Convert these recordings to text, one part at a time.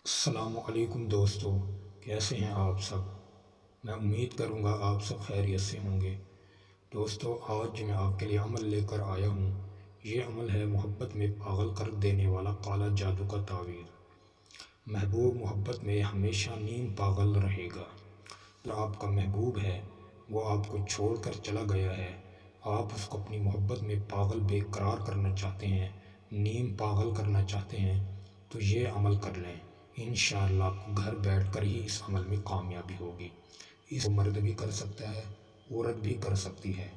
السلام علیکم دوستو، کیسے ہیں آپ سب؟ میں امید کروں گا آپ سب خیریت سے ہوں گے۔ دوستو، آج میں آپ کے لیے عمل لے کر آیا ہوں۔ یہ عمل ہے محبت میں پاگل کر دینے والا کالا جادو کا تعویذ۔ محبوب محبت میں ہمیشہ نیم پاگل رہے گا۔ جو آپ کا محبوب ہے وہ آپ کو چھوڑ کر چلا گیا ہے، آپ اس کو اپنی محبت میں پاگل بے قرار کرنا چاہتے ہیں، نیم پاگل کرنا چاہتے ہیں، تو یہ عمل کر لیں۔ انشاءاللہ آپ کو گھر بیٹھ کر ہی اس عمل میں کامیابی ہوگی۔ اس کو مرد بھی کر سکتا ہے، عورت بھی کر سکتی ہے،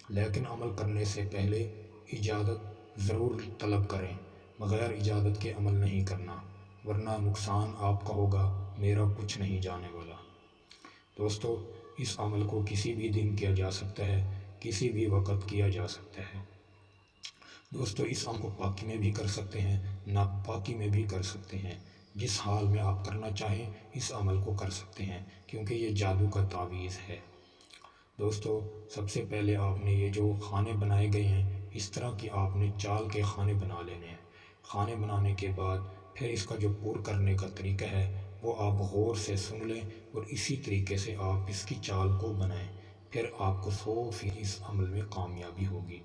لیکن عمل کرنے سے پہلے اجازت ضرور طلب کریں۔ بغیر اجازت کے عمل نہیں کرنا، ورنہ نقصان آپ کا ہوگا، میرا کچھ نہیں جانے والا۔ دوستو، اس عمل کو کسی بھی دن کیا جا سکتا ہے، کسی بھی وقت کیا جا سکتا ہے۔ دوستو، اس عمل کو پاکی میں بھی کر سکتے ہیں، ناپاکی میں بھی کر سکتے ہیں۔ جس حال میں آپ کرنا چاہیں اس عمل کو کر سکتے ہیں، کیونکہ یہ جادو کا تعویذ ہے۔ دوستو، سب سے پہلے آپ نے یہ جو خانے بنائے گئے ہیں، اس طرح کی آپ نے چال کے خانے بنا لینے ہیں۔ خانے بنانے کے بعد پھر اس کا جو پور کرنے کا طریقہ ہے وہ آپ غور سے سن لیں اور اسی طریقے سے آپ اس کی چال کو بنائیں، پھر آپ کو 100% اس عمل میں کامیابی ہوگی۔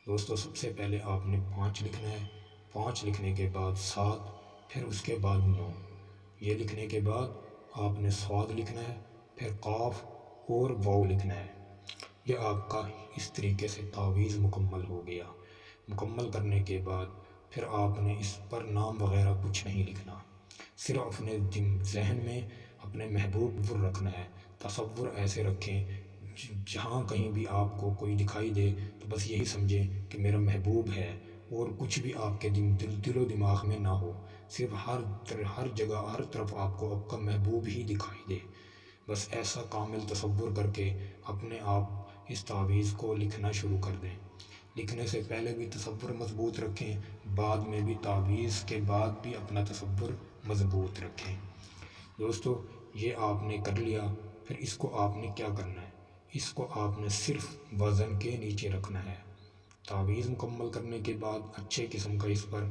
دوستو، سب سے پہلے آپ نے 5 لکھنا ہے، 5 لکھنے کے بعد 7، پھر اس کے بعد 9۔ یہ لکھنے کے بعد آپ نے صاد لکھنا ہے، پھر قاف اور واو لکھنا ہے۔ یہ آپ کا اس طریقے سے تعویذ مکمل ہو گیا۔ مکمل کرنے کے بعد پھر آپ نے اس پر نام وغیرہ کچھ نہیں لکھنا، صرف اپنے ذہن میں اپنے محبوب پر رکھنا ہے۔ تصور ایسے رکھیں جہاں کہیں بھی آپ کو کوئی دکھائی دے تو بس یہی سمجھیں کہ میرا محبوب ہے، اور کچھ بھی آپ کے دل و دماغ میں نہ ہو، صرف ہر جگہ ہر طرف آپ کو آپ کا محبوب ہی دکھائی دے۔ بس ایسا کامل تصور کر کے اپنے آپ اس تعویذ کو لکھنا شروع کر دیں۔ لکھنے سے پہلے بھی تصور مضبوط رکھیں، بعد میں بھی تعویذ کے بعد بھی اپنا تصور مضبوط رکھیں۔ دوستو، یہ آپ نے کر لیا، پھر اس کو آپ نے کیا کرنا ہے؟ اس کو آپ نے صرف وزن کے نیچے رکھنا ہے۔ تعویذ مکمل کرنے کے بعد اچھے قسم کا اس پر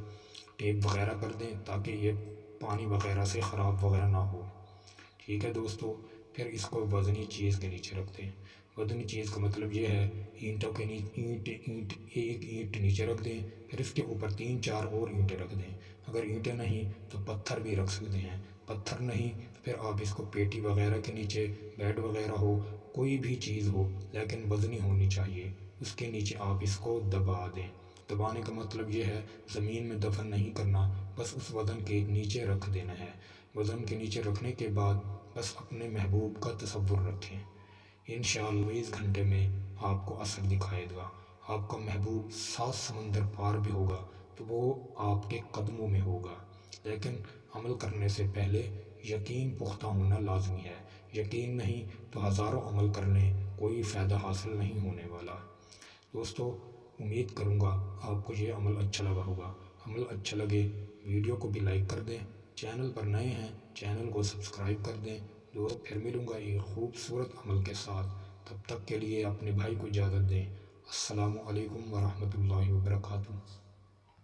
ٹیپ وغیرہ کر دیں تاکہ یہ پانی وغیرہ سے خراب وغیرہ نہ ہو۔ ٹھیک ہے دوستو، پھر اس کو وزنی چیز کے نیچے رکھ دیں۔ وزنی چیز کا مطلب یہ ہے اینٹوں کے ایک اینٹ نیچے رکھ دیں، پھر اس کے اوپر 3-4 اور اینٹیں رکھ دیں۔ اگر اینٹیں نہیں تو پتھر بھی رکھ سکتے ہیں، پتھر نہیں تو پھر آپ اس کو پیٹی وغیرہ کے نیچے، بیڈ وغیرہ ہو، کوئی بھی چیز ہو لیکن وزنی ہونی چاہیے، اس کے نیچے آپ اس کو دبا دیں۔ دبانے کا مطلب یہ ہے زمین میں دفن نہیں کرنا، بس اس وزن کے نیچے رکھ دینا ہے۔ وزن کے نیچے رکھنے کے بعد بس اپنے محبوب کا تصور رکھیں۔ انشاءاللہ 20 گھنٹے میں آپ کو اثر دکھائے گا۔ آپ کا محبوب 7 سمندر پار بھی ہوگا تو وہ آپ کے قدموں میں ہوگا، لیکن عمل کرنے سے پہلے یقین پختہ ہونا لازمی ہے۔ یقین نہیں تو ہزاروں عمل کر لیں، کوئی فائدہ حاصل نہیں ہونے والا۔ دوستو، امید کروں گا آپ کو یہ عمل اچھا لگا ہوگا۔ عمل اچھا لگے ویڈیو کو بھی لائک کر دیں، چینل پر نئے ہیں چینل کو سبسکرائب کر دیں۔ دوست، پھر ملوں گا ایک خوبصورت عمل کے ساتھ، تب تک کے لیے اپنے بھائی کو اجازت دیں۔ السلام علیکم ورحمۃ اللہ وبرکاتہ۔